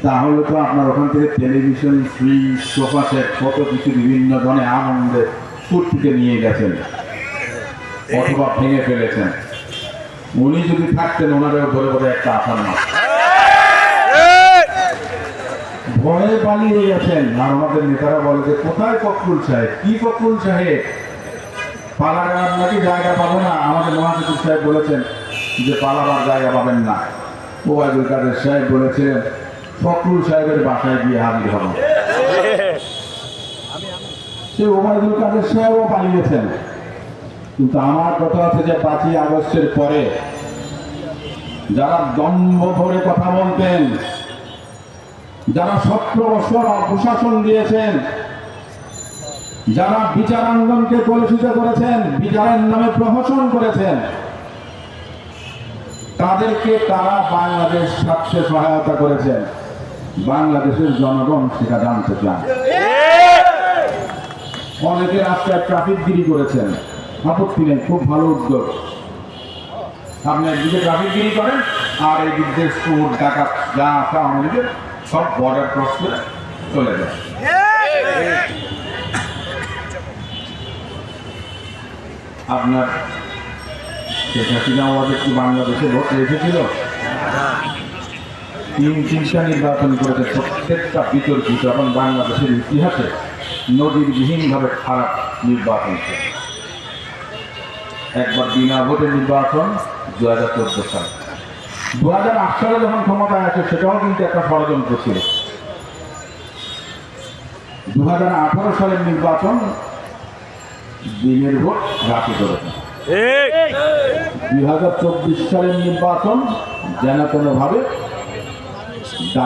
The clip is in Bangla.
তাহলে তো আপনার ওখান থেকে টেলিভিশন, ফ্রিজ, সোফা সেট, কত কিছু বিভিন্ন ধরনের আনন্দে ফুর্তিতে নিয়ে গেছেন অথবা ভেঙে ফেলেছেন। উনি যদি থাকতেন ওনারেও ধরে ধরে একটা আসার না, ভয়ে পালিয়ে গেছেন। আর আমাদের নেতারা বলে যে কোথায় ফখরুল সাহেব, কি ফখরুল সাহেব, পালাবার নাকি জায়গা পাবো না। আমাদের মহাসচিব সাহেব বলেছেন যে পালাবার জায়গা পাবেন না। ওবায়দুল কাদের সাহেব বলেছিলেন ফখরুল সাহেবের বাসায় গিয়ে হাজির হব। সে ওবায়দুল কাদের সাহেবও পালিয়েছেন। কিন্তু আমার কথা আছে যে 5ই আগস্টের পরে যারা দম্ভ ধরে কথা বলতেন, যারা 17 বছর প্রশাসন দিয়েছেন, যারা বিচারাঙ্গনকে কলুষিত করেছেন, বিচারের নামে প্রহসন করেছেন, তাদেরকে তারা বাংলাদেশ স্বার্থে সহায়তা করেছেন। বাংলাদেশের জনগণ সেটা জানতে চান। অনেকে রাস্তায় ট্রাফিকগিরি করেছেন, আপত্তি নেই, খুব ভালো উদ্যোগ। আপনি একদিকে ট্রাফিকগিরি করেন আর এই দিক দিয়ে চোর ডাকাত যা আছে আমাদের সব বর্ডার ক্রস করে চলে যায়। আপনার শেখ হাসিনা আমাদের কি বাংলাদেশে ভোট রেখেছিল? 3টা নির্বাচন করেছে, প্রত্যেকটা বিতর্কিত। এখন বাংলাদেশের ইতিহাসে নজিরবিহীনভাবে খারাপ নির্বাচন। একবার বিনা ভোটে নির্বাচন 2014 সাল, 2008 সালে যখন ক্ষমতায় আসে সেটাও কিন্তু একটা ষড়যন্ত্র ছিল। 2018 সালের নির্বাচন দিনের ভোট রাতে করেছে। 2024 সালের নির্বাচন যেন কোনোভাবে